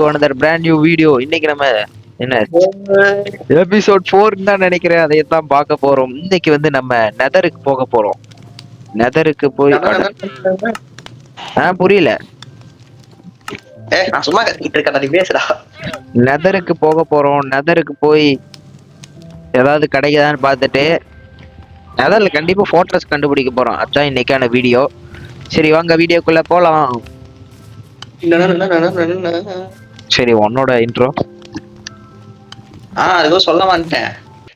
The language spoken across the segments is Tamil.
To another brand new video. இன்னைக்கு நம்ம என்ன எபிசோட் 4 தான் நினைக்கிறேன். அதை தான் பார்க்க போறோம். இன்னைக்கு வந்து நம்ம நெதருக்கு போக போறோம். நெதருக்கு போய் புரியல. நான் சும்மா கத்திட்டு இருக்கேன், நீ பேசுடா. நெதருக்கு போக போறோம். நெதருக்கு போய் ஏதாவது கிடைக்குதான்னு பார்த்துட்டு நெதர்ல கண்டிப்பா ஃபோர்ட்ரஸ் கண்டுபிடிக்க போறோம். அதான் இன்னைக்கான வீடியோ. சரி வாங்க வீடியோக்குள்ள போலாம். சரி உன்னோட இன்ட்ரோ. அதுவும் சொல்ல மாட்டேன்.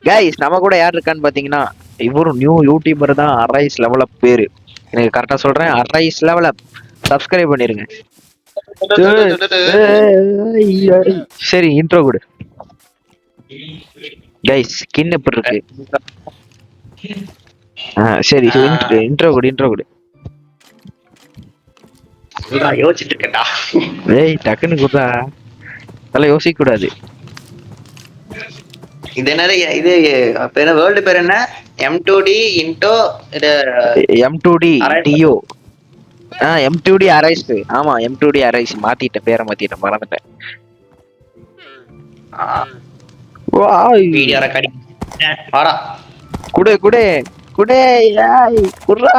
கைஸ் நம்ம கூட யார் இருக்கான்னு பாத்தீங்கன்னா இவரும் நியூ யூடியூபர் தான். அரைஸ் லெவலப் பேரு. எனக்கு கரெக்டா சொல்றேன், அரைஸ் லெவலப். சப்ஸ்கிரைப் பண்ணிருங்க. சரி இன்ட்ரோ கொடு கைஸ். ஸ்கின் எப்படி இருக்கு? சரி இன்ட்ரோ கொடு. யோசிச்சுட்டு இருக்கேன்டா. ஏய் டக்குன்னு குடுறா, அதெல்லாம் யோசிக்க கூடாது. இது என்னது? இது பேர் வேர்ல்டு பேர் என்ன? M2D into M2D deo. M2D arise. ஆமா M2D அரைஸ். மாத்திட்டேன், பேரை மாத்திட்டேன், மறந்துட்டேன். வீடியோ ரெக்கார்டி வாடா. குடு ஏய் குடுறா.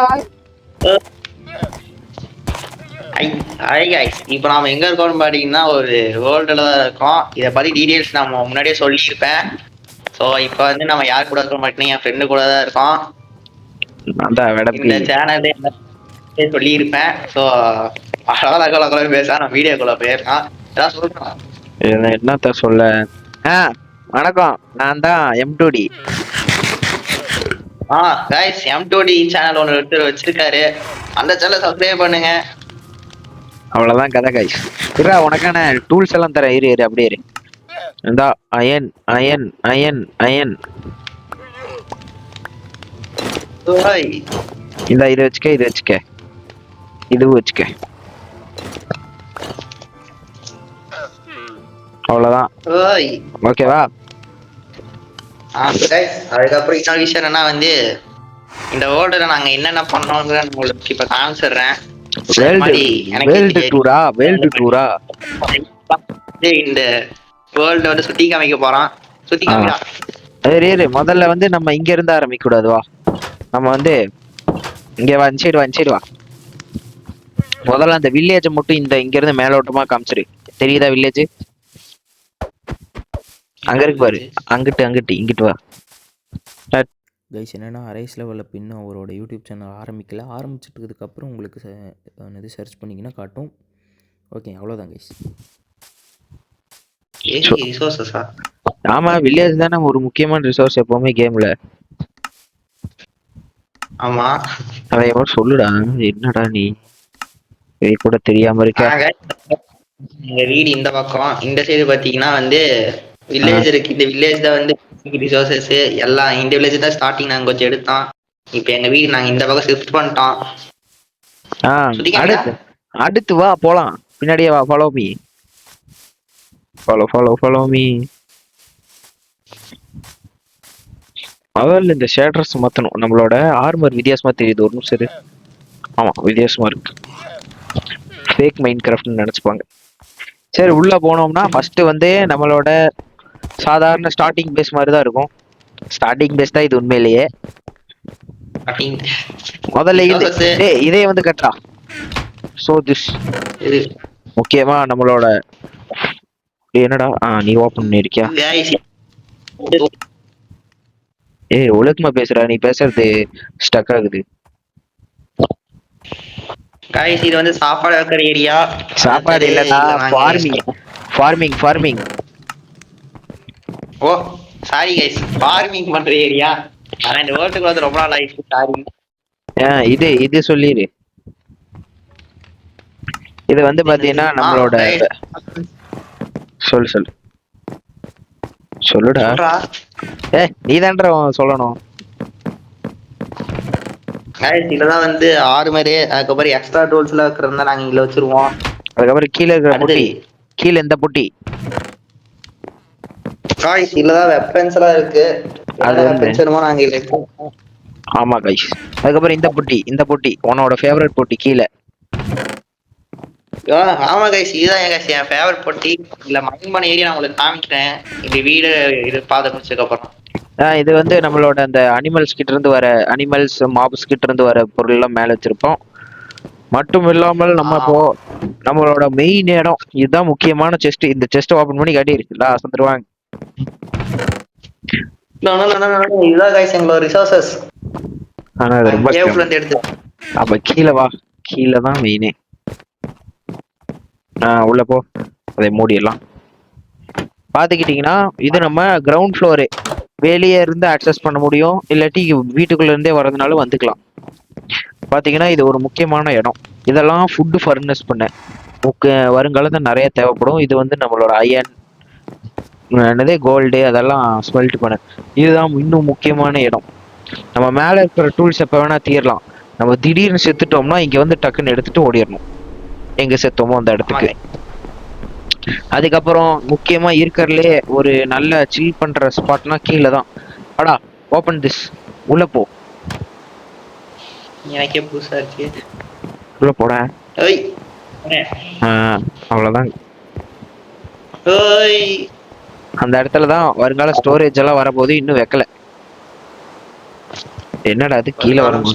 இப்போ நாம எங்க இருக்கோம்னு பாத்தீங்கன்னா ஒரு வேர்ல்டுல தான் இருக்கோம். இதை பத்தி டீடைல்ஸ் நம்ம முன்னாடியே சொல்லியிருப்பேன். ஸோ இப்போ வந்து நம்ம யார் கூட இருக்க மாட்டேங்க, என் ஃப்ரெண்டு கூட தான் இருக்கோம். இந்த சேனல் சொல்லியிருப்பேன். ஸோ அழகாக பேச நான் வீடியோக்குள்ள போயிருக்கான். ஏதாவது சொல்றான் என்னத்த சொல்ல. வணக்கம், நான் தான் M2D. கைஸ் M2D சேனல் ஒன்று வச்சிருக்காரு. அந்த சேனலை சப்ஸ்கிரைப் பண்ணுங்க. அவ்வளவுதான் கதை கைஸ். இருடா உனக்கான டூல்ஸ் எல்லாம் தரேன். இரு அப்படியே இரு. இந்தா அயன். இந்த இதை வச்சுக்க. இதுவும் வச்சுக்க. அவ்வளவுதான். ஓகேவா? அதுக்கப்புறம் இன்னொரு விஷயம் என்னன்னா வந்து இந்த வேர்ல்டுல நாங்க என்னென்ன பண்ணோங்கிற உங்களுக்கு இப்ப காமிச்சிடுறேன். இந்த வேர்ல்டு வந்து சுத்தி காமிக்க போறோம். சுத்தி காமிடா. முதல்ல வந்து நம்ம இங்க இருந்து ஆரம்பிக்க கூடாது. வா நம்ம வந்து இங்க வா. சைடு வா. முதல்ல அந்த வில்லேஜ் மட்டும் இங்க இருந்து மேலோட்டமா காமிச்சிரு. தெரியுதா வில்லேஜ்? அங்க இருக்கு பாரு. இங்கிட்டு வா. கைஸ் என்னென்னா அரைஸ் லெவலில் இன்னும் அவரோட யூடியூப் சேனல் ஆரம்பிக்கல. ஆரம்பிச்சிட்டதுக்கப்புறம் உங்களுக்கு இது சர்ச் பண்ணிங்கன்னா காட்டும். ஓகே அவ்வளோதான் கைஸ். ஆமா வில்லேஜ் தானே ஒரு முக்கியமான ரிசோர்ஸ் எப்பவுமே கேம்ல. ஆமா அதை எவ்வளோ சொல்லுடா. என்னடா நீ கூட தெரியாம இருக்க. எங்க வீடு இந்த பக்கம். இந்த சைடு பாத்தீங்கன்னா வந்து வில்லேஜ் இருக்கு. இந்த வில்லேஜ்ல வந்து ரிசோர்சஸ் எல்லாம் இந்த வில்லேஜ் தான் ஸ்டார்டிங் நாங்க கொஞ்சம் எடுத்தோம். இப்போ எங்க வீடு நாங்க இந்த பக்கம் ஷிஃப்ட் பண்ணிட்டோம். அடுத்து வா போலாம். பின்னாடியே வா. Follow me. முதல்ல இந்த ஷேடர்ஸ் மாத்தணும். நம்மளோட ஆர்மர் வித்தியாசமா தெரியுது. ஒரு நிமிஷம். ஆமா வித்தியாசமா இருக்கு. ஃபேக் மைன்கிராஃப்ட்னு நினைச்சுப்பாங்க. சரி உள்ள போனோம்னா ஃபர்ஸ்ட் வந்து நம்மளோட சாதாரண ஸ்டார்டிங் பேஸ் மாதிரி தான் இருக்கும். ஸ்டார்டிங் பேஸ் தான் இது உண்மையிலேயே. முதல்ல இதே வந்து கட்டா. சோ திஸ் முக்கியமா நம்மளோட என்னடா நீ ஓபன் பண்ணிருக்கியா? ஒழுக்கமா பேசுறா. நீ பேசுறது ஸ்டக் ஆகுது. गाइस இது வந்து சாப்பாடு வைக்கிற ஏரியா. சாப்பாடு இல்லடா, ஃபார்மிங். ஓ சாரி गाइस, ஃபார்மிங் பண்ற ஏரியா. ஆனா இந்த வேர்ல்டுக்கு வந்து ரொம்ப நாள் ஆயிடுச்சு. சாரி. இது சொல்லிரு. இது வந்து பாத்தீங்கன்னா நம்மளோட சொல்லுடா. நீதான்டா சொல்லணும். இதெல்லாம் வந்து ஆர்மரு, அதுக்கப்புறம் எக்ஸ்ட்ரா டூல்ஸ் எல்லாம் இருக்கிறதா நாங்க இங்க வச்சிருவோம். அதுக்கப்புறம் கீழே இருக்கிற பொட்டி. கீழே இந்த பொட்டி. இதுலதான் வெப்பன்ஸ் எல்லாம் இருக்கு. நாங்க வைப்போம். ஆமா கைஸ். அதுக்கப்புறம் இந்த பொட்டி உன்னோட ஃபேவரட் பொட்டி கீழே. ஆமா கைஸ், இதுதான் என் ஃபேவரட் பொட்டி. இல்ல மைன் பண்ண ஏரியா நான் உங்களுக்கு காமிக்கிறேன். இப்படி வீடு இது பாதை முடிச்சதுக்கு அப்புறம். இது வந்து நம்மளோட அந்த அனிமல்ஸ் கிட்ட இருந்து வர அனிமல்ஸ் மாப்ஸ் கிட்ட இருந்து வர பொருள் எல்லாம் மேல வச்சிருப்போம். மட்டும் இல்லாமல் நம்ம இப்போ நம்மளோட மெயின் இடம் இதுதான் முக்கியமான செஸ்ட். இந்த செஸ்ட் ஓபன் பண்ணி காட்டியிருக்கு லாஸ்ட் வந்துருவாங்க. இதுதான் கைஸ் எங்களோட ரிசோர்சஸ். ஆனா அது ரொம்ப கேவ்ல இருந்து எடுத்து. அப்ப கீழே வா, கீழே தான் மெயினே. உள்ள போ, அதை மூடிடலாம். பாத்துக்கிட்டீங்கன்னா இது நம்ம கிரவுண்ட் ஃப்ளோரு. வெளியே இருந்து அக்சஸ் பண்ண முடியும், இல்லாட்டி வீட்டுக்குள்ள இருந்தே வரதுனால வந்துக்கலாம். பாத்தீங்கன்னா இது ஒரு முக்கியமான இடம். இதெல்லாம் ஃபுட்டு ஃபர்னஸ் பண்ண வருங்காலத்தில் நிறைய தேவைப்படும். இது வந்து நம்மளோட அயன் என்னது கோல்டு அதெல்லாம் ஸ்மெல்ட் பண்ண. இதுதான் இன்னும் முக்கியமான இடம். நம்ம மேல இருக்கிற டூல்ஸ் எப்ப வேணா தீரலாம். நம்ம திடீர்னு செத்துட்டோம்னா இங்க வந்து டக்குன்னு எடுத்துட்டு ஓடிடணும் எங்க செத்தோமோ அந்த இடத்துக்கு. அதுக்கப்புறம் முக்கியமா இருக்கிறதுலே ஒரு நல்ல சில் பண்ற ஸ்பாட்னா கீழே தான். அடா ஓபன் திஸ், உள்ள போ. எனக்கே புதுசா இருக்கு. உள்ள போட. அவ்வளவுதான். அந்த இடத்துல தான் வருங்கால ஸ்டோரேஜ் எல்லாம் வரப்போது. இன்னும் வைக்கல. என்னடா அது கீழே வரும்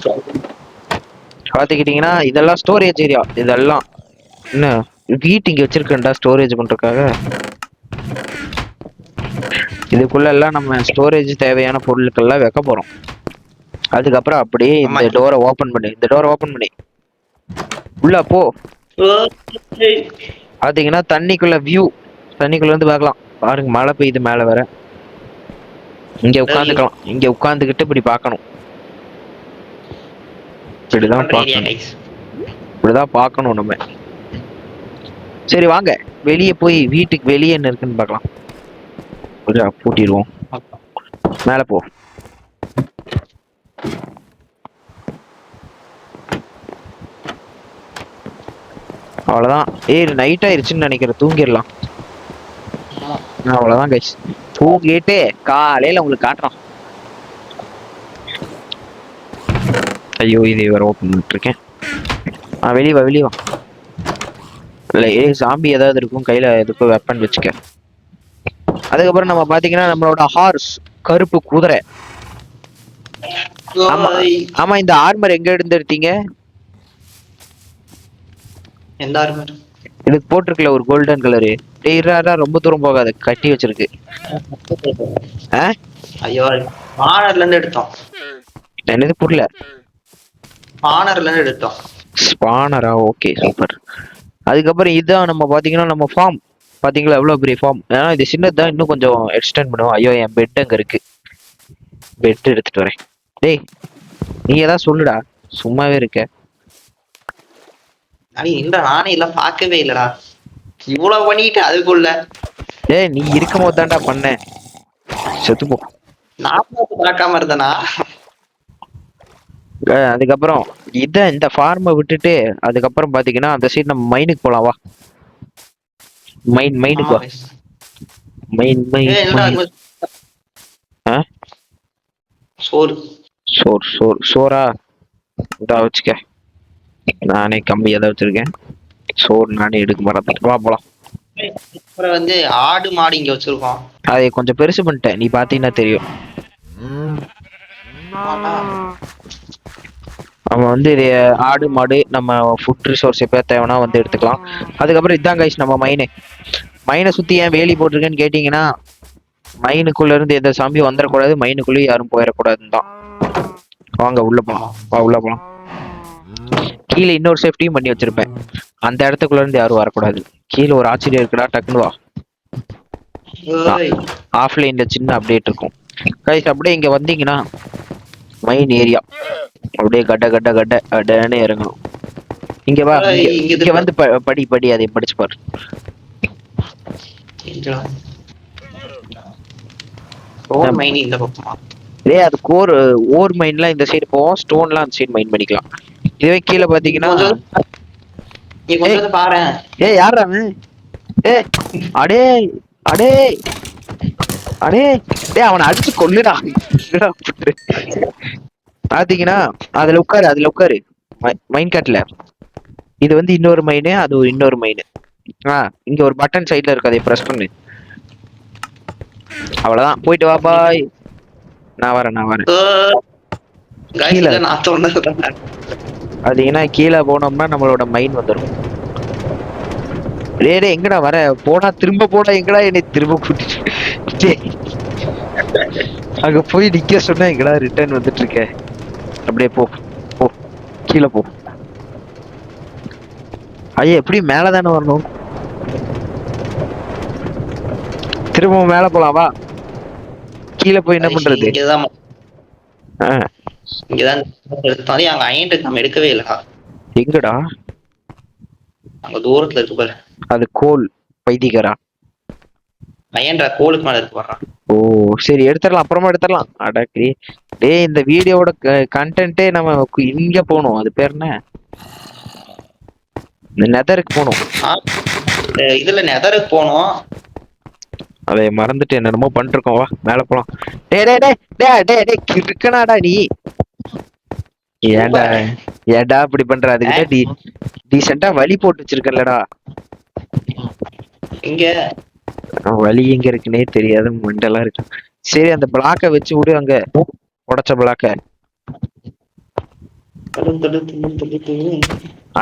பாத்துக்கிட்டீங்கன்னா இதெல்லாம் ஸ்டோரேஜ் ஏரியா. இதெல்லாம் என்ன வீட்டு இங்க வச்சிருக்கேன்டா ஸ்டோரேஜ் பண்றதுக்காக. இதுக்குள்ள எல்லாம் நம்ம ஸ்டோரேஜ் தேவையான பொருட்கள்லாம் வைக்க போறோம். அதுக்கப்புறம் அப்படியே இந்த டோரை ஓபன் பண்ணி உள்ள போ. பாத்தீங்கன்னா தண்ணிக்குள்ள வியூ, தண்ணிக்குள்ள இருந்து பார்க்கலாம். பாருங்க மழை பெய்யுது மேல வர. இங்க உட்காந்துக்கலாம். இங்க உட்காந்துக்கிட்டு இப்படி பார்க்கணும். இப்படிதான் பார்க்கணும் நம்ம. சரி வாங்க வெளியே போய் வீட்டுக்கு வெளியே என்ன இருக்குன்னு பார்க்கலாம். பூட்டிடுவோம். மேல போ. அவ்வளவுதான். நைட் ஆயிருச்சுன்னு நினைக்கிறேன், தூங்கிடலாம். அவ்வளவுதான் கைஸ், தூங்கிட்டு காலையில உங்களுக்கு காட்டுறோம். ஐயோ இது வேற ஓப்பன் பண்ணிட்டு இருக்கேன். வெளியே வா வெளியே வா. இல்லை சாம்பி ஏதாவது இருக்கும் கையில, எதுக்கும் வெப்பன் வச்சுக்க. அதுக்கப்புறம் நம்ம பாத்தீங்கன்னா நம்மளோட ஹார்ஸ் கருப்பு குதிரை. ஆமா இந்த ஆர்மர் எங்க இருந்து எடுத்தீங்க? எந்த ஆர்மர்? இதுக்கு போட்டிருக்கல ஒரு கோல்டன் கலரு. ரொம்ப தூரம் போகாது, கட்டி வச்சிருக்கு. ஐயோ ஸ்பானர்ல இருந்து எடுத்தோம். என்னது புரியல? ஸ்பானர்ல இருந்து எடுத்தோம். ஸ்பானரா? Okay super. அதுக்கப்புறம் இதுதான் நம்ம பாத்தீங்கன்னா நம்ம ஃபார்ம். பாத்தீங்களா எவ்வளவு பெரிய ஃபார்ம். ஏன்னா இது சின்னதுதான், இன்னும் கொஞ்சம் எக்ஸ்டெண்ட் பண்ணுவோம். ஐயோ என் பெட் அங்க இருக்கு, பெட் எடுத்துட்டு வரேன். டேய் நீ ஏதாவது சொல்லுடா, சும்மாவே இருக்க. நானே எல்லாம் பார்க்கவே இல்லடா, இவ்வளவு பண்ணிட்டு அதுக்குள்ள. டேய் நீ இருக்கும் போது தான்டா பண்ண, செத்து போ. நான் பார்க்காம இருந்தேனா? அதுக்கப்புறம் இந்த ஃபார்மை விட்டுட்டு அதுக்கப்புறம் பாத்தீங்கன்னா அந்த சைடு நம்ம மைனுக்கு போலாம். வா மைனுக்கு வா. சோறா இதா வச்சுக்க. நானே கம்மியா தான் வச்சிருக்கேன் சோறு, நானே எடுக்க மறந்துட்டு. வா போலாம். அப்புறம் வந்து ஆடு மாடு இங்க வச்சிருக்கோம். அதை கொஞ்சம் பெருசு பண்ணிட்டேன், நீ பாத்தீங்கன்னா தெரியும். நம்ம வந்து இது ஆடு மாடு நம்ம ஃபுட் ரிசோர்ஸ் எப்போ தேவைன்னா வந்து எடுத்துக்கலாம். அதுக்கப்புறம் இதான் கைஸ் நம்ம மைனை சுற்றி ஏன் வேலி போட்டிருக்கேன்னு கேட்டிங்கன்னா, மைனுக்குள்ளே இருந்து எந்த சாம்பியும் வந்துடக்கூடாது, மைனுக்குள்ளேயும் யாரும் போயிடக்கூடாதுன்னு தான். வாங்க உள்ள போகலாம். உள்ள போகலாம். கீழே இன்னொரு சேஃப்டியும் பண்ணி வச்சிருப்பேன், அந்த இடத்துக்குள்ள இருந்து யாரும் வரக்கூடாது. கீழே ஒரு ஆச்சரியம் இருக்குடா, டக்குன்னு வா. ஆஃப்லைன்ல சின்ன அப்டேட் இருக்கும் கைஸ். அப்படியே இங்க வந்தீங்கன்னா மைன் ஏரியா அப்படியே கட்டன்னு இறங்கணும். இங்க வா, இங்க வந்து படி அதை படிச்சு பாரு. அது ஓர் மைன்லாம் இந்த சைடு போவோம், ஸ்டோன்லாம் அந்த சைடு மைன் பண்ணிக்கலாம். இதுவே கீழே பாத்தீங்கன்னா யாரா அவனை அடிச்சு கொல்லுடா. பாத்தீங்கன்னா அதுல உட்காரு மைன் காட்ல இது வந்து இன்னொரு மைனு, அது ஒரு இன்னொரு மைனு. இங்க ஒரு பட்டன் சைடுல இருக்கு, அதை பிரஸ் பண்ணு. அவ்வளவுதான், போயிட்டு வா பாய். நான் வரேன். guys, கீழே இதை நான் சொன்னதுதான். அது ஏன்னா கீழே போனோம்னா நம்மளோட மைன் வந்துடும். டேய் எங்கடா வர, போடா திரும்ப போடா, எங்கடா என்னை திரும்ப கூட்டிட்டு அங்க போய் நிக்க சொன்னா எங்கடா ரிட்டர்ன் வந்துட்டு இருக்க. அப்படியே போ போ, கீழே போ. ஐயா எப்படி மேலதானே வரணும், திரும்ப மேல போலாம் வா. கீழே போய் என்ன பண்றது? இங்கதான் ஆ, இங்கதான் எடுத்தோம். அங்க அயன் நம்ம எடுக்கவே இல்லடா. எங்கடா? அங்க தூரத்துல இருக்கு பாரு. அது கோல் பைத்தியக்காரா. அயன்டா கோலுக்கு மேல இருக்கு பாரு. ஓ சரி, எடுத்துடலாம், அப்புறமா எடுத்துடலாம். அடக்கி டேய், இந்த வீடியோவோட கண்டென்ட்டே நம்ம இங்க போகணும். அது பேர் என்ன, இந்த நெதருக்கு போகணும். இதுல நெதருக்கு போனோம். அதை மறந்துட்டு என்னென்னமோ பண்ணிருக்கோம். வா மேல போலாம். டே டே டே டே டே டே இருக்கனாடா நீ. ஏன்டா ஏன்டா இப்படி பண்ற? அதுக்கிட்ட டீசெண்டா வழி போட்டு வச்சிருக்கலடா. இங்க வழி எங்க இருக்குன்னே தெரியாத மண்டலா இருக்கு. சரி அந்த பிளாக்க வச்சு விடு, அங்க உடைச்ச பிளாக்க.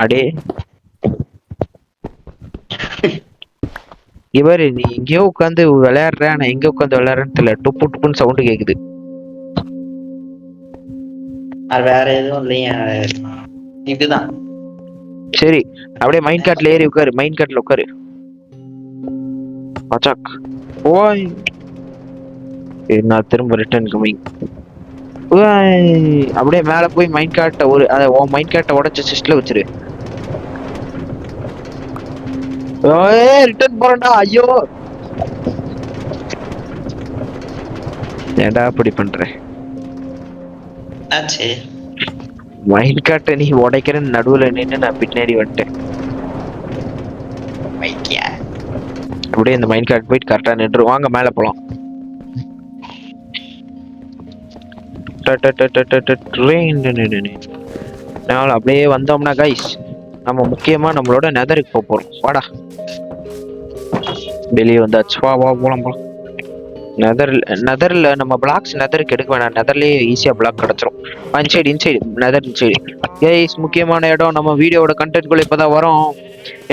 அடே இவரு நீ எங்கேயோ உட்காந்து விளையாடுற, நான் எங்க உட்காந்து விளையாடுறேன்னு தெரியல. டுப்பு டுப்புன்னு சவுண்டு கேக்குது. அது வேற எதுவும் இல்லையா, இதுதான். சரி அப்படியே மைண்ட் கார்ட்ல ஏறி உட்காரு, மைண்ட் கார்ட்ல உட்காரு. அச்சாக் ஓய், நான் திரும்ப ரிட்டர்ன் கமிங். அப்படியே மேல போய் மைண்ட் கார்ட்டை ஒரு மைண்ட் கார்ட்டை உடைச்ச சிஸ்ட்ல வச்சிரு. ரிட்டர்ன் போறேன்டா. ஐயோ ஏன்டா அப்படி பண்ற? ஆச்சு மைண்ட் கார்ட்டை நீ உடைக்கிறன்னு நடுவுல நின்று நான் பின்னாடி வந்துட்டேன். அப்படியே இந்த மைண்ட் கார்ட் போயிட்டு கரெக்டா நின்று. வாங்க மேல போலாம். அப்படியே வந்தோம்னா கைஸ், நம்ம முக்கியமா நம்மளோட நெதருக்கு போறோம். வாடா வெளியே வந்தாச்சு. வா வா போலாம் போலாம். நெதர்ல நம்ம பிளாக்ஸ் நெதருக்கு எடுக்க வேணாம், நெதர்லயே ஈஸியா பிளாக் கிடைச்சிரும். Inside neither inside. கைஸ் முக்கியமான இடம், நம்ம வீடியோட கண்டென்ட் குள்ள இப்பதான் வரோம்.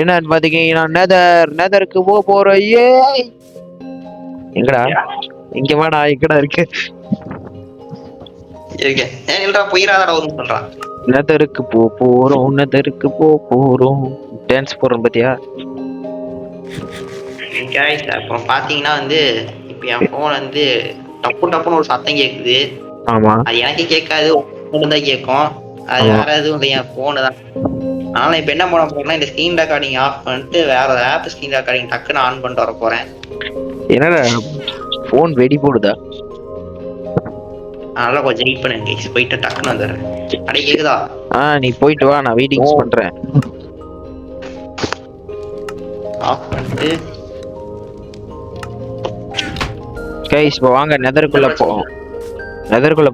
என்னன்னு பாத்தீங்கன்னா நெதருக்கு போறோம். எங்கடா? இங்க வாடா, எங்கடா இருக்கு? நெதருக்கு போறோம். டான்ஸ் போறோம் பாத்தியா? அப்புறம் பாத்தீங்கன்னா வந்து இப்ப என் போன் வந்து டப்புன்னு ஒரு சத்தம் கேக்குது. ஆமா, அது எனக்கு கேட்காது, தான் கேட்கும். அது வேற எதுவும் இல்லை, என் போனு தான். அதனால இப்ப என்ன பண்ண போறேன்னா, இந்த ஸ்கிரீன் ரெக்கார்டிங் ஆஃப் பண்ணிட்டு வேற ஒரு ஆப் ஸ்கிரீன் ரெக்கார்டிங் டக்குன்னு ஆன் பண்ணிட்டு வர போறேன். என்னடா போன் வெடி போடுதா? அதனால கொஞ்சம் வெயிட் பண்ணுங்க, போயிட்டு டக்குன்னு வந்துடுறேன். அடே கேக்குதா? நீ போயிட்டு வா, நான் வெயிட்டிங்ஸ் பண்றேன். ஆஃப் பண்ணிட்டு கைஸ் இப்போ வாங்க நெதருக்குள்ள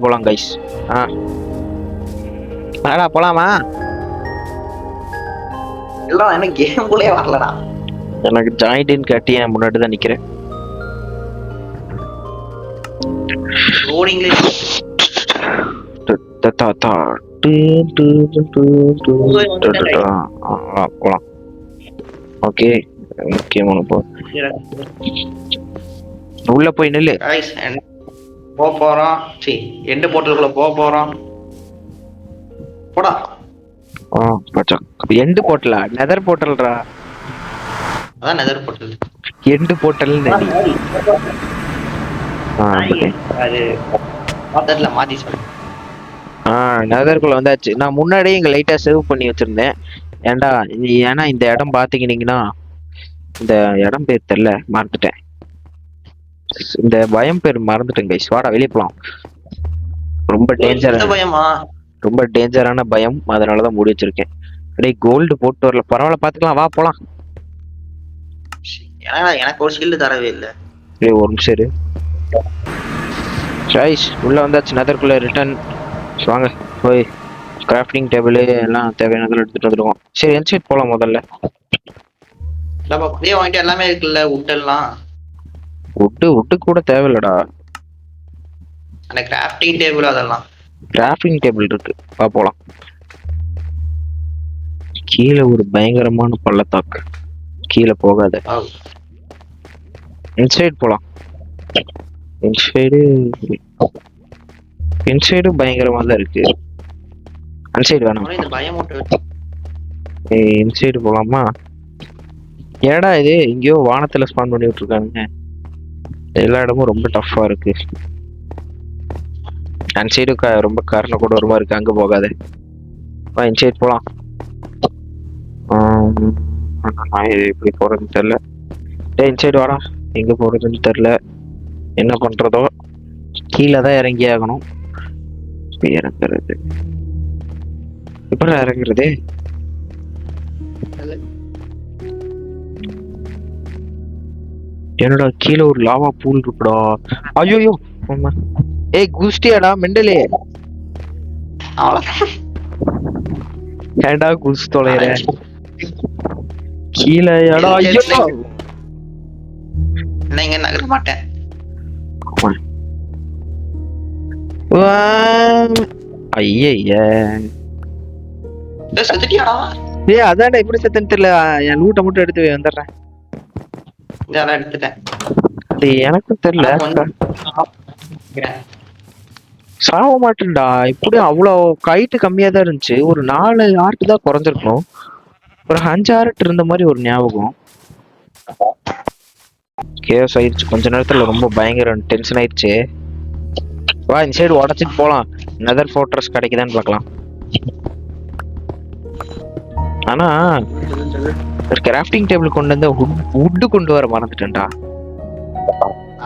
போலாம் கைஸ். வாடா போலாமா? இல்லடா, என்ன கேம் குள்ளே வரலடா. எனக்கு ஜாயிண்ட் கட்டி நான் முன்னாடி தான் நிக்கிறேன். லோடிங்ல போலாம். ஓகே, முக்கியமான உள்ள போய் நில்லு. போறோம். சரி, எந்த போர்ட்டலுக்குள்ள போறோம். போடா. எண்டு போர்ட்டலா? நெதர் போர்ட்டல்ரா. அதான் நெதர் போர்ட்டல். எண்டு போர்ட்டல் நடி. அது மாத்தறல மாத்தி சொல்லு. நெதருக்குள்ள வந்தாச்சு. நான் முன்னாடியே இங்க லைட்டா சேவ் பண்ணி வச்சிருந்தேன். ஏன்னா இந்த இடம் பாத்தீங்கன்னா, இந்த இடம் பேர் தெரியல, மறந்துட்டேன். இந்த பயம் பேர் மறந்துட்டேன் கைஸ். வாடா வெளியே போலாம். ரொம்ப டேஞ்சரான பயம், அதனாலதான் மூடி வச்சிருக்கேன். அப்படியே கோல்டு போட்டு வரல, பரவாயில்ல பாத்துக்கலாம், வா போலாம். எனக்கு ஒரு ஷீல்டு தரவே இல்லை. ஒரு நிமிஷம் இரு. உள்ள வந்தாச்சு நெதருக்குள்ள. ரிட்டர்ன் வாங்க போய் கிராஃப்டிங் டேபிள் எல்லாம் தேவையானதெல்லாம் எடுத்துட்டு வந்துருவோம். சரி இன்சைட் போலாம் முதல்ல. நம்ம அப்படியே வாங்கிட்டு எல்லாமே இருக்குல்ல wood எல்லாம். வுட்டு கூட தேவையில்லடா. அந்த கிராஃப்டிங் டேபிள் அதெல்லாம். கிராஃப்டிங் டேபிள் இருக்கு, வா போலாம். கீழே ஒரு பயங்கரமான பள்ளத்தாக்கு, கீழே போகாத. Wow. இன்சைடு போலாம். இன்சைடு பயங்கரமா தான் இருக்கு. அன்சைடு வேணாம். இந்த பயம் மட்டும் இன்சைடு போலாமா? ஏடா இது எங்கேயோ வானத்துல ஸ்பான் பண்ணி விட்டுருக்கானுங்க. எல்லா இடமும் ரொம்ப டஃப்பா இருக்கு. அன்சைடு ரொம்ப காரணம் கூட ஒரு மாதிரி இருக்கு, அங்க போகாத. வா இன்சைடு போலாம். எப்படி போறதுன்னு தெரியல. இன்சைடு வாடா. எங்க போறதுன்னு தெரியல, என்ன பண்றதோ. கீழே தான் இறங்கி ஆகணும். இறங்குறது எப்படி இறங்குறது? என்னடா கீழே ஒரு லாவா பூல் இருக்குடா. ஐயோ ஏய் குஸ்டியாடா மெண்டலே. ஏண்டா குஸ் தொலைற கீழே? எடா ஐயோ இங்க நகர மாட்டேன். ஐய செத்துட்டியாடா? ஏய் அதான்டா எப்படி செத்துன்னு தெரியல. என் லூட்டை மட்டும் எடுத்து வந்துடுறேன். இதெல்லாம் எடுத்துட்டேன். அது எனக்கும் தெரியல. சாவ மாட்டேன்டா. இப்படி அவ்வளோ கைட்டு கம்மியா தான் இருந்துச்சு. ஒரு 4 ஆர்ட் தான் குறைஞ்சிருக்கணும். ஒரு 5 ஆர்ட் இருந்த மாதிரி ஒரு ஞாபகம். கேஸ் ஆயிடுச்சு கொஞ்ச நேரத்துல. ரொம்ப பயங்கர டென்ஷன் ஆயிடுச்சு. வா இந்த சைடு உடச்சிட்டு போலாம். நெதர் ஃபோர்ட்ரஸ் கிடைக்குதான்னு பார்க்கலாம். ஆனா கிராஃப்டிங் டேபிள் கொண்டு வந்து வுட் கொண்டு வர மறந்துட்டேன்டா.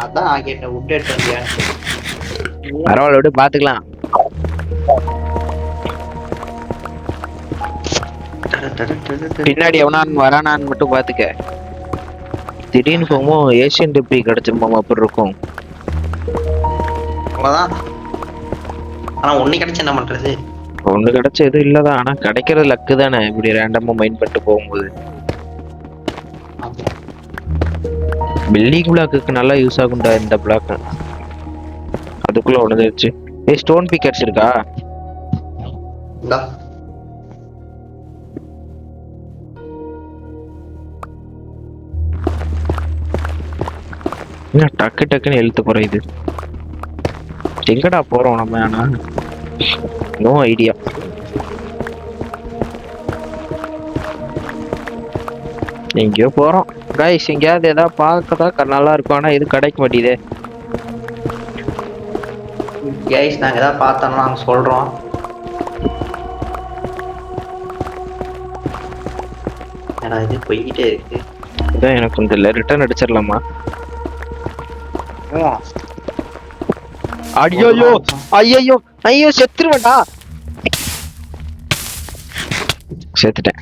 அதான் நான் கேட்டேன் வுட் எடுத்து வந்தியா? பரவாயில்ல விட பாத்துக்கலாம். பின்னாடி எவனான்னு வரானான்னு மட்டும் பாத்துக்க. திடீர்னு போகுமோ ஏசியன் டெப்ரி கிடைச்சிருமோ அப்படி இருக்கும். அவ்வளவுதான். ஆனா ஒண்ணு கிடைச்சு என்ன பண்றது? ஒண்ணு கிடைச்ச எதுவும் இல்லதான். ஆனா கிடைக்கிறது லக்கு தானே, இப்படி ரேண்டமா மைண்ட் பண்ணிட்டு போகும்போது. பில்டிங் பிளாக்கு நல்லா யூஸ் ஆகும்டா இந்த பிளாக். அதுக்குள்ள உடஞ்சிருச்சு. ஏய் ஸ்டோன் பிக்கர்ஸ் இருக்கா? என்ன டக்கு டக்குன்னு எழுத்து குறையுது. எங்கடா போறோம் நம்ம? ஆனா நோ ஐடியா. எங்கேயோ போறோம் கைஸ். எங்கேயாவது ஏதாவது பார்க்கதான் நல்லா இருக்கும். ஆனா இது கிடைக்க மாட்டேங்குதே. கைஸ் நாங்க ஏதாவது பார்த்தோம்னா நாங்க சொல்றோம். ஏன்னா இது போய்கிட்டே இருக்கு. இதான் எனக்கு தெரியல. ரிட்டர்ன் அடிச்சிடலாமா? ஐயோ ஐயோ ஐயோ செத்துருவேன்டா. செத்துட்டேன்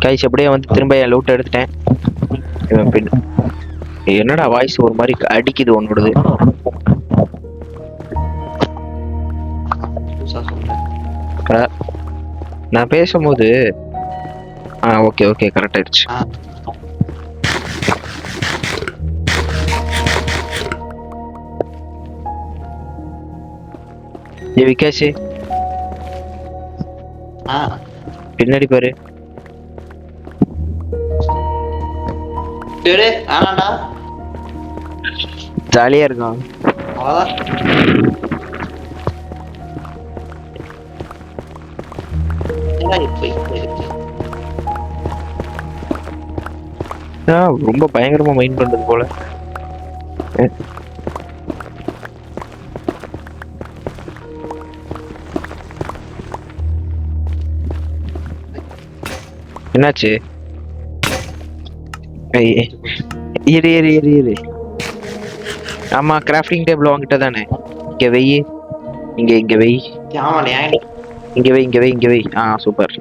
கைஸ். அப்படியே வந்து திரும்ப என் லூட் எடுத்துட்டேன். என்னடா வாய்ஸ் ஒரு மாதிரி அடிக்குது உன்னோடது? நான் பேசும்போது ஓகே ஓகே கரெக்ட் ஆயிடுச்சு. விகாஷ் பின்னாடி பாரு. ஜாலியா இருக்கும். ரொம்ப பயங்கரமா மைண்ட் பண்றது போல. என்னாச்சு? இரு இரு இரு இரு. ஆமா கிராஃப்டிங் டேபிள் வாங்கிட்ட தானே. இங்க வெயி. இங்க வெயி. இங்க வை இங்க வை. சூப்பர்.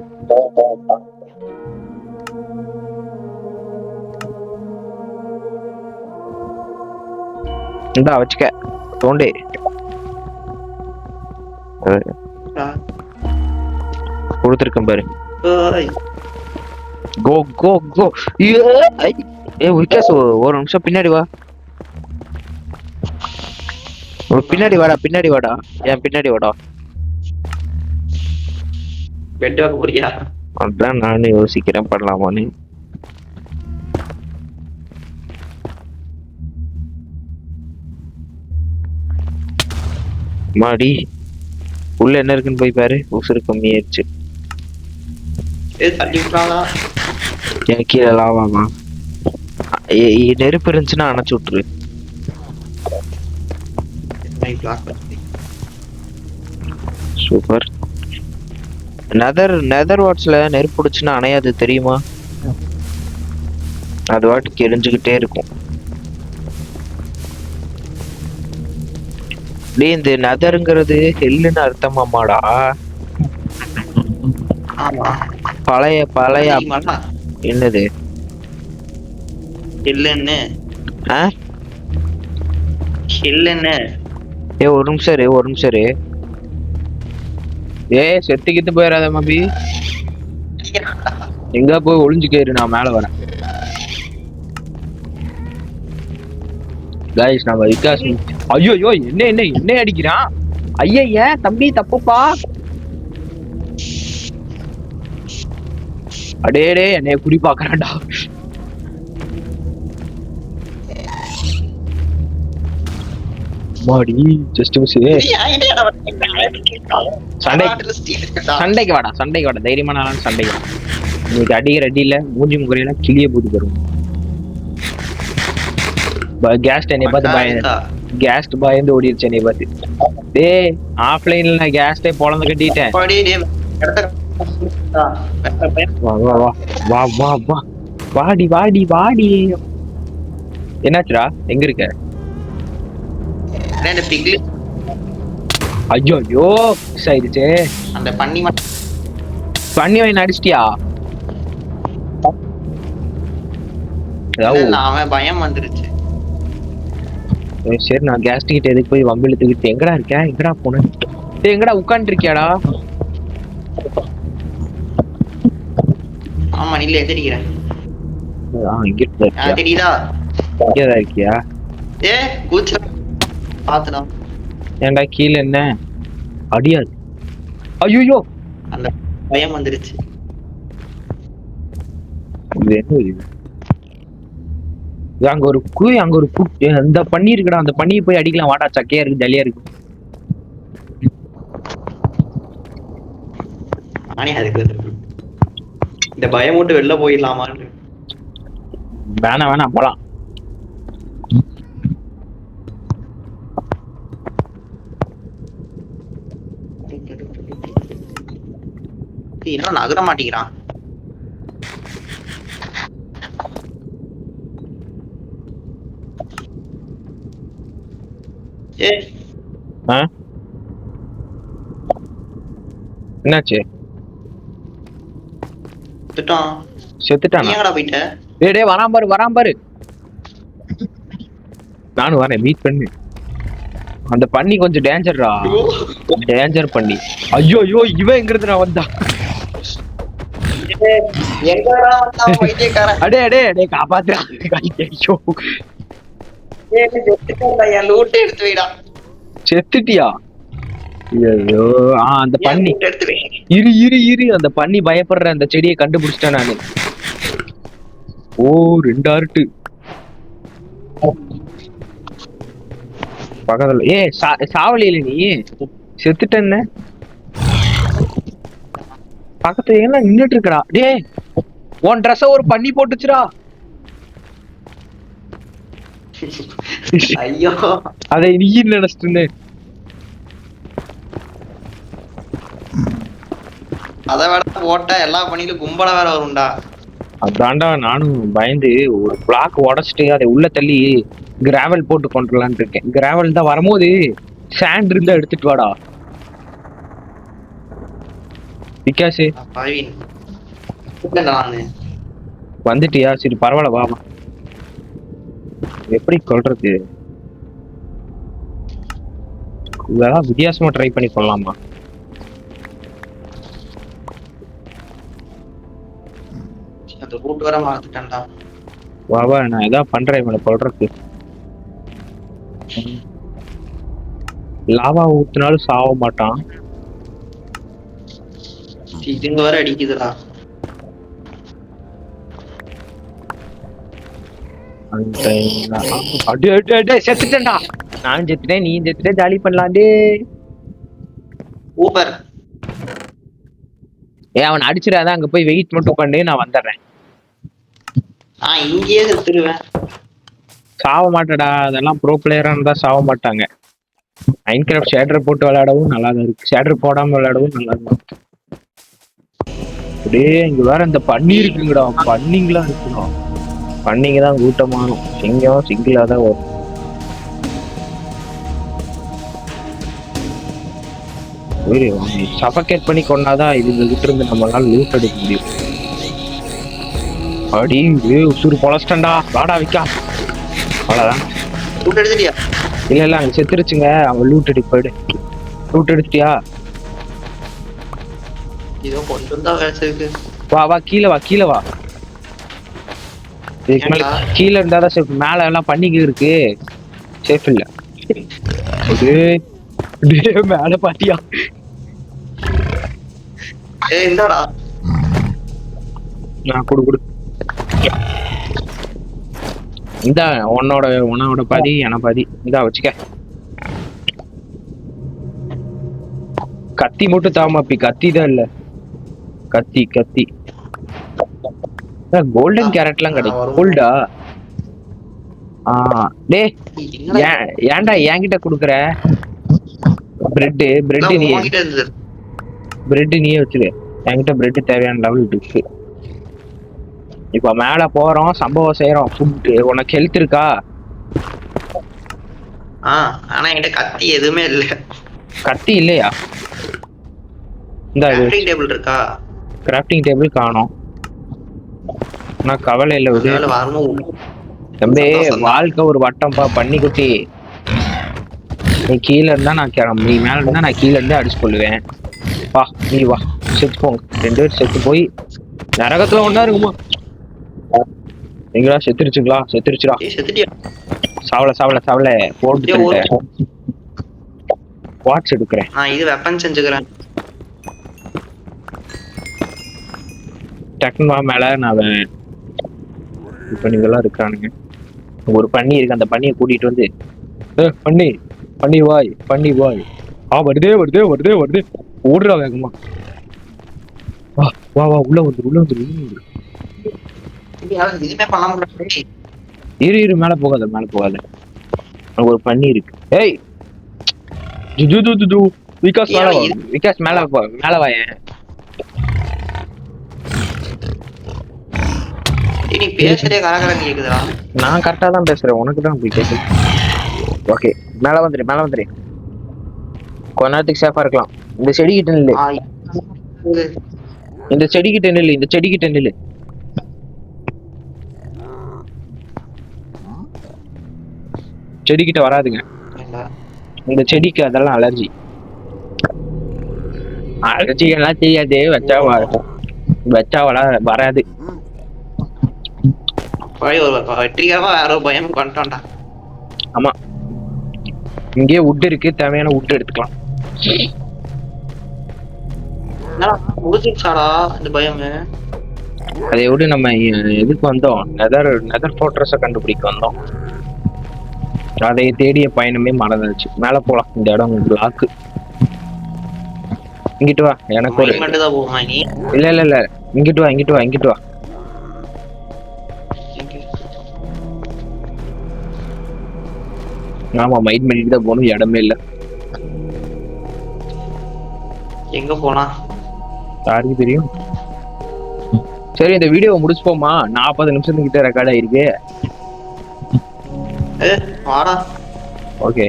இந்தா வச்சுக்க. தோண்டி கொடுத்துருக்கேன் பாரு. ஓய். கோ கோ கோ. ஏ விகாஸ் ஒரு நிமிஷம் பின்னாடி வா. பின்னாடி வாடா பின்னாடி வாடா. ஏன் பின்னாடி வாடா. பெட் வைக்க போறியா? அதான் நானும் யோசிக்கிறேன் பண்ணலாமான்னு. மாடி உள்ள என்ன இருக்குன்னு போய் பாரு. உசுறு கம்மியாயிருச்சு. தள்ளி விட்டாங்களா? என் கீழே லாவாமா. நெருப்பு இருந்துச்சுன்னா அணைச்சு விட்டுரு. சூப்பர். நெதர் வாட்ஸ்ல நெருப்பு பிடிச்சுன்னா அணையாது தெரியுமா? அது வாட்டுக்கு எரிஞ்சுக்கிட்டே இருக்கும். டேய் இந்த நெதருங்கிறது ஹெல்லுன்னு அர்த்தமாமாடா. ஆமா. பழைய பழைய என்னது இல்லன்னு ஆ? இல்லன்னு. ஏ ஒரு நிமிஷம் இரு ஒரு நிமிஷம் இரு. ஏ செத்துக்கிட்டு போயிடாத மபி. எங்க போய் ஒளிஞ்சுக்கேரு நான் மேல வரேன். கைஸ் நம்ம விகாஸ். ஐயோ ஐயோ என்ன என்ன என்ன அடிக்கிறான். ஐயா தம்பி தப்புப்பா. அடேடே என்னைய குறி பாக்குறான்டா. மாடி ஜஸ்ட் மிஸ். சண்டைக்கு வாடா சண்டைக்கு வாடா. தைரியமான ஆளான சண்டைக்கு வாடா. இன்னைக்கு அடிக்கிற அடியில மூஞ்சி முகரையெல்லாம் கிளிய போட்டு தருவோம். கேஸ்ட் என்னை பார்த்து கேஸ்ட் பயந்து ஓடிடுச்சு என்னை பார்த்து. டேய் ஆஃப்லைன்ல நான் கேஸ்டே பொழந்து கட்டிட்டேன். வா வா வா வா வா வா வாடி வாடி வாடி. என்னாச்சுடா எங்க இருக்க? ஐயோ ஐயோ மிஸ் ஆயிடுச்சு. அந்த பண்ணி பண்ணி வாங்கி அடிச்சிட்டியா? அவன் பயம் வந்துருச்சு. சரி நான் கேஸ்ட் கிட்ட எதுக்கு போய் வம்பிழுத்துக்கிட்டு எங்கடா இருக்கேன் எங்கடா போனேன். எங்கடா உட்காந்து இருக்கியாடா? ஆமா நீல எதிரிக்கிறேன். இங்க தெரியுதா? இங்கதான் இருக்கியா? ஏ கூச்ச பாத்துடா. ஏன்டா கீழே என்ன அடியாது? ஐயோ அந்த பயம் வந்துருச்சு. இது என்ன இது? அங்க ஒரு அங்க ஒரு இந்த பண்ணி இருக்குடா. அந்த பண்ணியை போய் அடிக்கலாம் வாடா. சக்கையா இருக்கு ஜலியா இருக்கு. இந்த பயம் மட்டும் வெளில போயிடலாமான்னு. வேணாம் வேணாம் போலாம். இன்னும் நகர மாட்டேங்கிறான். என்னாச்சு? செத்துட்டான். எங்கடா போயிட்ட? டேய் வரான் பாரு வரான் பாரு. நானும் வரேன் மீட் பண்ணு. அந்த பண்ணி கொஞ்சம் டேஞ்சர்டா. டேஞ்சர் பண்ணி. ஐயோ ஐயோ இவன் எங்க இருந்து நான் வந்தா? எங்கடா வந்தா பைத்தியக்காரன்? அடே அடே டேய் காப்பாத்துடா. ஐயோ என் லூட் எடுத்து வைடா. செத்துட்டியா? ஐயோ அந்த பண்ணி எடுத்து வை. இரு இரு இரு. அந்த பண்ணி பயப்படுற அந்த செடியை கண்டுபிடிச்சிட்டேன் நானு. ஓ 2 ஆர்ட் பக்கத்துல. ஏ சாவலியில நீ செத்துட்டேன்ன. பக்கத்துல என்ன நின்னுட்டு இருக்கடா. டேய் உன் ட்ரெஸ்ஸ ஒரு பண்ணி போட்டுச்சுடா. ஐயோ அதை நீ நினைச்சிட்டு. அத விட போட்டா எல்லா பண்ணிலும் கும்பல வேற வரும்டா. அதான்டா நானும் பயந்து ஒரு பிளாக் உடைச்சிட்டு அதை உள்ள தள்ளி கிராவல் போட்டு கொண்டுலான்னு இருக்கேன். கிராவல் தான் வரும்போது சாண்ட் இருந்தா எடுத்துட்டு வாடா விகாஸ். வந்துட்டியா? சரி பரவாயில்ல வா. எப்படி சொல்றது? இதெல்லாம் வித்தியாசமா ட்ரை பண்ணி கொள்ளலாமா? அந்த ரூட் வர மறந்துட்டேன்டா. வா வா, நான் ஏதாவது பண்றேன் இவனை கொல்றதுக்கு. லாவா ஊத்துனாலும் சாவ மாட்டான். இதுங்க வர அடிக்குதுடா. செத்துட்டேன்டா. நான் செத்துட்டேன், நீ செத்துட்டே, ஜாலி பண்ணலாண்டே. ஊப்பர் அவன் அடிச்சிடாத, அங்க போய் வெயிட் மட்டும் பண்ணு, நான் வந்துடுறேன். நான் இங்கேயே செத்துருவேன். சாவ மாட்டடா, அதெல்லாம் ப்ரோ பிளேயரா இருந்தா சாவ மாட்டாங்க. மைன்கிராஃப்ட் ஷேடர் போட்டு விளையாடவும் நல்லா தான் இருக்கு, ஷேடர் போடாம விளையாடவும் நல்லா இருக்கும். அப்படியே இங்க வேற இந்த பன்னி இருக்குங்கடா, பன்னிங்களா இருக்கணும். பன்னிங்க தான் கூட்டமானும், சிங்கம் சிங்கிளா தான் வரும். சஃபகேட் பண்ணி கொண்டாதான் இதுங்க கிட்ட இருந்து நம்மளால லூட் எடுக்க முடியும். அடி உசுறு பொலஸ்டண்டா, வாடா விக்கா. அவ்வளவுதான். ரூட் எடுத்துட்டியா? இல்ல அங்க செத்துருச்சுங்க, அவன் லூட் அடி போயிடு. லூட் எடுத்துட்டியா? இதோ கொண்டு வந்தா வேலைக்கு. வா வா, கீழே வா, கீழே வா. இதுக்கு மேல கீழே இருந்தாதான் சேஃப், மேல எல்லாம் பண்ணிக்கு இருக்கு, சேஃப் இல்ல. மேல பாட்டியா? இந்தாடா. நான் குடு இந்த உன்னோட பாதி என பாதி இதா வச்சுக்க. கத்தி மட்டும் தாமாப்பி, கத்தி தான் இல்ல, கத்தி. கோல்டன் கேரட்லாம் கிடைக்கும். கோல்டா? டே ஏன்டா என்கிட்ட குடுக்குற? பிரெட் நீயே வச்சிரு, என்கிட்ட பிரெட் தேவையான லெவல் இருக்கு. இப்ப மேல போறோம், சம்பவம் செய்யறோம். ஃபுட் உனக்கு ஹெல்த் இருக்கா? ஆனா என்கிட்ட கத்தி எதுவுமே இல்ல. கத்தி இல்லையா? இந்த கிராஃப்டிங் டேபிள் இருக்கா? கிராஃப்டிங் டேபிள் காணோம். நான் கவலை இல்லை விடு தம்பி, வாழ்க்கை ஒரு வட்டம்பா பண்ணி குட்டி. நீ கீழே இருந்தா நான் நீ மேல இருந்தா நான் கீழே இருந்தா அடிச்சு கொள்ளுவேன். வா நீ வா, செத்து போங்க 2 பேர், செத்து போய் நரகத்துல ஒண்ணா இருக்குமா? எங்களா செத்துருச்சுங்களா? செத்துருச்சுடா. சாவல போட்டு வாட்ச் எடுக்கிறேன். இது வெப்பன் செஞ்சுக்கிறேன். டக்குனு மேல நான் இப்ப நீங்கெல்லாம் இருக்கானுங்க. ஒரு பண்ணி இருக்கு, அந்த பண்ணியை கூட்டிட்டு வந்து பண்ணி வாய். வருதே ஓடுறா வேகமா. வா உள்ள வந்து இரு மேல போகாத. ஒரு பண்ணி இருக்கு. ஏய் விகாஸ் மேல வாயேன். நீ பேசுறதே கரகரன்னு கேக்குதுடா. நான் கரெக்டா தான் பேசுறேன், உனக்கு தான் அப்படி கேக்குது. ஓகே மேல வந்துரு. கொஞ்ச நேரத்துக்கு சேஃபா இருக்கலாம். இந்த செடிகிட்ட நில்லு. இந்த செடிகிட்ட நில்லு. செடிகிட்ட வராதுங்க. இந்த செடிக்கு அதெல்லாம் அலர்ஜி எல்லாம் தெரியாது. வச்சா வராது. வெற்றிகரமா யாரோ பயம் கொண்டாண்டா. ஆமா, இங்கே வுட் இருக்கு, தேவையான வுட் எடுத்துக்கலாம். இந்த பயம் அதை விட நம்ம எதுக்கு வந்தோம்? நெதர் ஃபோர்ட்ரஸை கண்டுபிடிக்க வந்தோம். அதை தேடிய பயணமே மறந்துச்சு. மேல போலாம். இந்த இடம் பிளாக்கு. இங்கிட்டு வா, எனக்கு ஒரு இல்ல இங்கிட்டு வா. ஆமா, மைண்ட் பண்ணிட்டு தான் போகணும், இடமே இல்ல. எங்க போனா யாருக்கு தெரியும்? சரி, இந்த வீடியோவை முடிச்சுப்போமா? 40 நிமிஷத்துக்கிட்ட ரெக்கார்ட் ஆயிருக்கு. ஓகே,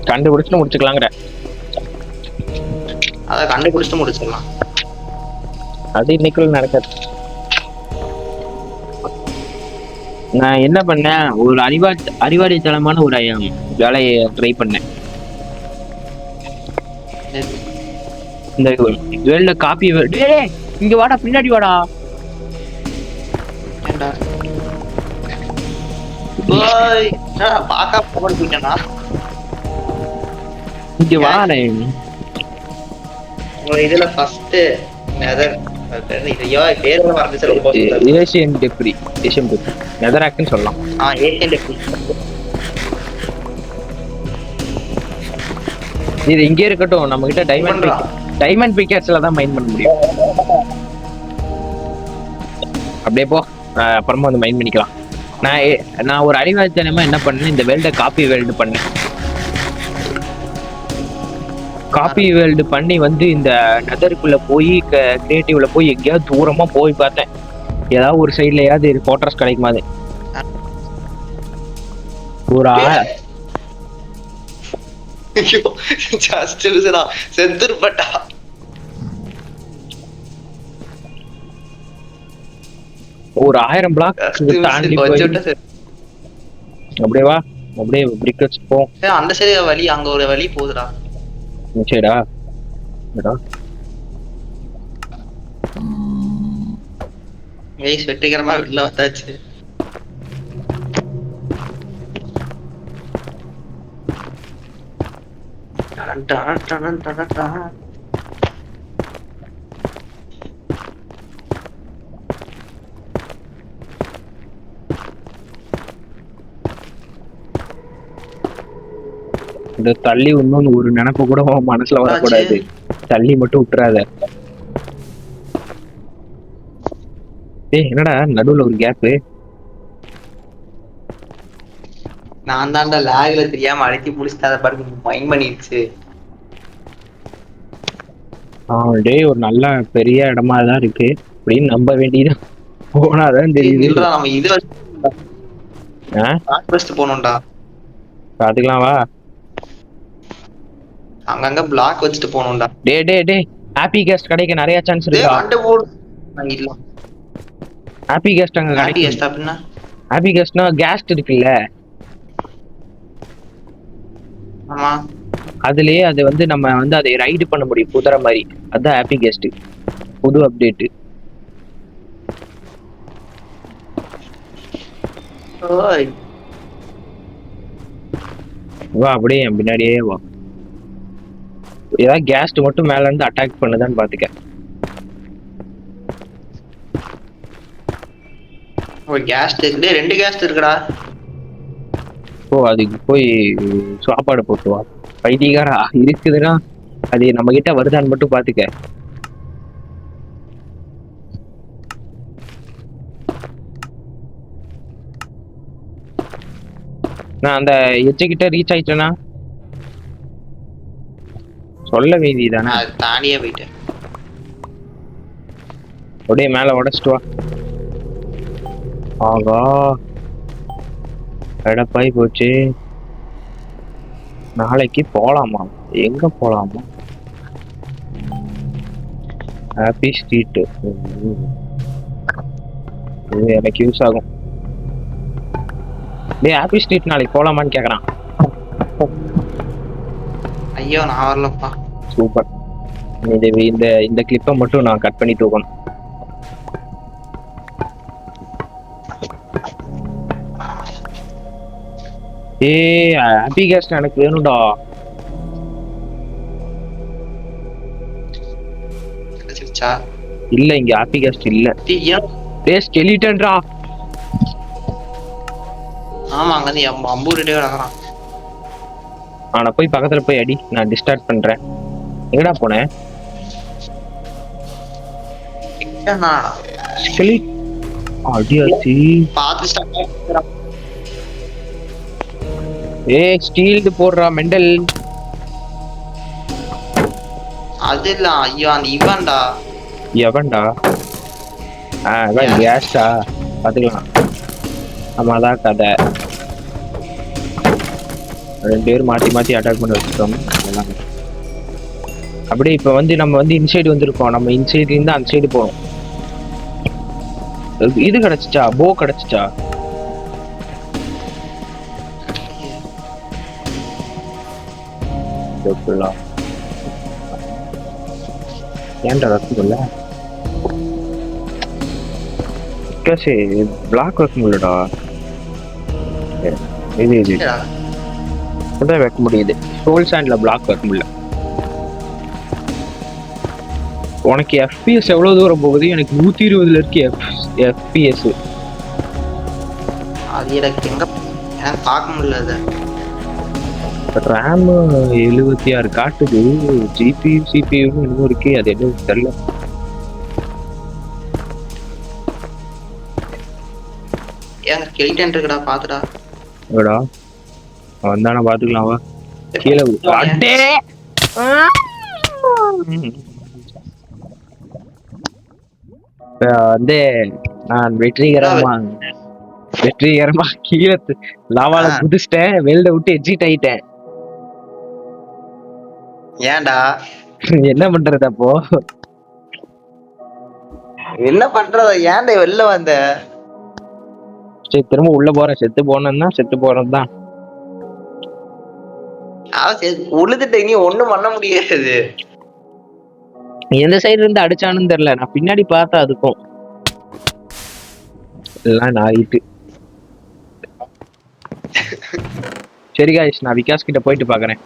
கண்டுபிடிச்சு முடிச்சுக்கலாங்கிற. அத கண்டுபிடிச்சு முடிச்சிடலாம். அது இன்னைக்குள்ள நடக்காது. நான் என்ன பண்ணேன், ஒரு அறிவாளித்தனமான ஒரு வேலையை ட்ரை பண்ணேன். இந்த வேல்ட காப்பி டேய் இங்க வாடா, பின்னாடி வாடா. ஏன்டா பாய் பாக்கா போயிட்டேனா? இங்க வாடா. உங்க இதுல ஃபர்ஸ்ட் நெதர் ஐயோ பேர் மறந்துச்சு ரொம்ப. ஏசியன் டெப்ரி, ஏசியன் டெப்ரி நெதராக்னு சொல்லலாம். Asian debris. இது இங்கே இருக்கட்டும், நம்ம கிட்ட டைமண்ட் பிக்கேட்ஸ்ல தான் மைன் பண்ண முடியும். அப்படியே போ, அப்புறமா வந்து மைன் பண்ணிக்கலாம். நான் ஒரு அறிவாளித்தனமா என்ன பண்ணேன், இந்த வேல்ட காப்பி வேல்டு பண்ணேன். காப்பி வேல்டு பண்ணி வந்து இந்த நெதருக்குள்ள போய் கிரியேட்டிவ்ல போய் எங்கேயாவது தூரமா போய் பார்த்தேன், ஏதாவது ஒரு சைட்லயாவது போட்டர்ஸ் கிடைக்குமா. அது ஒரு செத்துருப்பட்டா. ஒரு 1000 பிளாக் தாண்டி அப்படியே வா, அப்படியே பிரிக் வச்சு போ. அந்த சைடு வழி, அங்க ஒரு வழி போகுதுடா. சரிடா வெற்றிகரமா வெளில வந்தாச்சு. இந்த தள்ளி இன்னொன்னு ஒரு நினைப்பு கூட மனசுல வரக்கூடாது. தள்ளி மட்டும் விட்டுறாத. ஏய் என்னடா நடுவுல ஒரு கேப்? நான் தான்டா லாக்ல தெரியாம அழுத்தி புடிச்சிட்டு அதை பாருங்க மைண்ட் பண்ணிடுச்சு. டேய் ஒரு நல்ல பெரிய இடமா தான் இருக்கு அப்படின்னு நம்ப வேண்டியது. போனாதான் தெரியுது. நம்ம இது ஃபர்ஸ்ட் போணும்டா. பாத்துக்கலாம் வா. அங்கங்க பிளாக் வச்சுட்டு போணும்டா. டே ஹாப்பி கெஸ்ட் கிடைக்க நிறைய சான்ஸ் இருக்கு. இல்ல ஹாப்பி கெஸ்ட் அங்க கிடைக்கும். அப்படின்னா ஹாப்பி கெஸ்ட்னா கேஸ்ட் இருக்குல்ல, ஆமா அதுலயே அது வந்து நம்ம வந்து அதை ரைடு பண்ண முடியும் குதிரை மாதிரி. அதான் ஹாப்பி கெஸ்ட் புது அப்டேட். வா அப்படியே என் பின்னாடியே வா. ஏதாவது கேஸ்ட் மட்டும் மேல இருந்து அட்டாக் பண்ணுதான்னு பாத்துக்க. ஒரு கேஸ்ட் இருக்கு, 2 கேஸ்ட் இருக்குடா. அதுக்கு போய் சாப்பாடு போட்டு வா. பைத்தியக்காரா இருக்குதுன்னா அது நம்ம கிட்ட வருதான்னு மட்டும் பாத்துக்க. நான் அந்த எச்ச கிட்ட ரீச் ஆயிட்டேனா சொல்ல வேண்டி தானே. தானியே போயிட்டேன். அப்படியே மேல உடச்சிட்டு வா. ஆகா எடப்பாய் போச்சு. நாளைக்கு போலாமா? எங்க போலாமா? ஹாப்பி ஸ்ட்ரீட் இது எனக்கு யூஸ் ஆகும். டேய் ஹாப்பி ஸ்ட்ரீட் நாளைக்கு போலாமான்னு கேக்குறான். ஐயோ நான் வரலப்பா. சூப்பர். இந்த இந்த கிளிப்பை மட்டும் நான் கட் பண்ணி தூக்கணும். ஹாப்பி கேஸ்ட் எனக்கு வேணும்டா. இல்ல இங்க ஹாப்பி கேஸ்ட் இல்ல. டேய் ஸ்கெலிட்டன்டா. ஆமா அங்க நீ அம்பூரிட்டே வரறான். நான் போய் பக்கத்துல போய் அடி, நான் டிஸ்டார்ட் பண்றேன். எங்கடா போனேன்? ஸ்கெலி அடியாச்சி பாத்து ஸ்டார்ட். ஸ்டீல்டு போடுறா மெண்டல். அது இல்ல ஐயோ அந்த இவன்டா. எவன்டா? கேஸ்டா பாத்துக்கலாம். நம்ம அதான் கதை. 2 பேரும் மாத்தி அட்டாக் பண்ண வச்சுட்டோம். அப்படியே இப்ப வந்து நம்ம வந்து இன்சைடு வந்திருக்கோம். நம்ம இன்சைட்ல இருந்து அந்த சைடு போறோம். இது கிடைச்சிச்சா? போ கிடைச்சிச்சா? ஏன்டா வைக்க முடியல? விகாஷ் பிளாக் வைக்க முடியலடா. இது என்னடா? கூட வைக்க முடியுது. சோல் சாண்ட்ல பிளாக் வைக்க முடியல. உனக்கு FPS எவ்வளவு தூரம் போகுது? எனக்கு 120 இருக்கு FPS. அது எனக்கு எங்க எனக்கு பார்க்க முடியல அது. ரேம் 76 காட்டுது. ஜிபியு CPU இன்னும் இருக்கு. அது என்ன தெரியல. ஏங்க கெல்டன் இருக்குடா பாத்துடா. எடா வந்தானே பாத்துக்கலாம் வா. கீழே அடே வந்து நான் வெற்றிகரமா கீழே லாவால ஆ. குதிச்சிட்டேன். வெளில விட்டு எக்ஸிட் ஆயிட்டேன். ஏன்டா என்ன பண்றது அப்போ? என்ன பண்றத? ஏன்டா வெளில வந்த? சரி திரும்ப உள்ள போறேன். செத்து போனேன்னா செத்து போறதுதான். உழுதுட்ட நீ ஒண்ணும் பண்ண முடியாது. எந்த சைடுல இருந்து அடிச்சானுன்னு தெரியல. நான் பின்னாடி பார்த்தா அதுக்கும் எல்லாம் நாயிட்டு. சரி காய்ஸ், நான் விகாஸ் கிட்ட போயிட்டு பாக்குறேன்.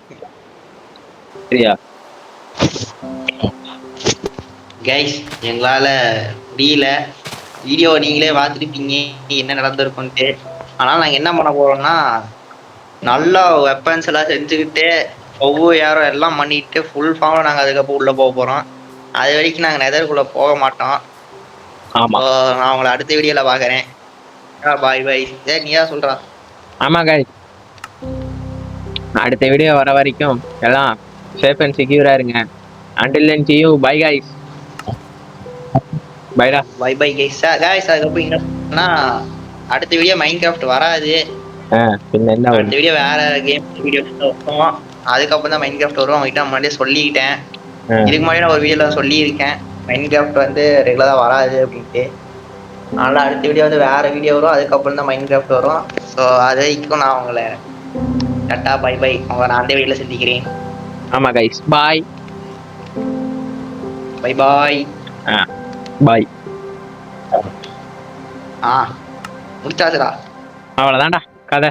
சரியா கைஸ், எங்களால முடியல. வீடியோ நீங்களே பார்த்துருப்பீங்க என்ன நடந்திருக்கும்ட்டு. ஆனால் நாங்கள் என்ன பண்ண போறோம்னா, நல்லா வெப்பன்ஸ் எல்லாம் செஞ்சுக்கிட்டு ஒவ்வொரு யாரும் எல்லாம் பண்ணிட்டு ஃபுல் ஃபார்ம்ல நாங்கள் அதுக்கப்புறம் உள்ள போக போறோம். அது வரைக்கும் நாங்கள் நெதருக்குள்ள போக மாட்டோம். ஆமா நான் உங்களை அடுத்த வீடியோல பாக்குறேன். பாய் பாய். நீயா சொல்றா? ஆமா காய்ஸ், அடுத்த வீடியோ வர வரைக்கும் எல்லாம் சேஃப் அண்ட் செக்யூரா இருங்க. Until then see you. Bye guys. பைடா. Bye bye guys. கைஸ் அதுக்கப்புறம் என்ன அடுத்த வீடியோ மைன்கிராஃப்ட் வராது. பின்ன என்ன அடுத்த வீடியோ வேற கேம் வீடியோ வரும். அதுக்கப்புறம் தான் மைன்கிராஃப்ட் வரும். அவங்ககிட்ட முன்னாடியே சொல்லிக்கிட்டேன். இதுக்கு முன்னாடி நான் ஒரு வீடியோல சொல்லியிருக்கேன் மைன்கிராஃப்ட் வந்து ரெகுலரா வராது அப்படின்ட்டு. அதனால அடுத்த வீடியோ வந்து வேற வீடியோ வரும். அதுக்கப்புறம் தான் மைன்கிராஃப்ட் வரும். ஸோ அது வரைக்கும் நான் உங்களை டட்டா பை பை உங்களை நான் அந்த வீடியோல சந்திக்கிறேன். ஆமா கைஸ், பாய். Bye bye. பாய். முடிச்சாச்சுடா. அவ்வளவுதான்டா கதை.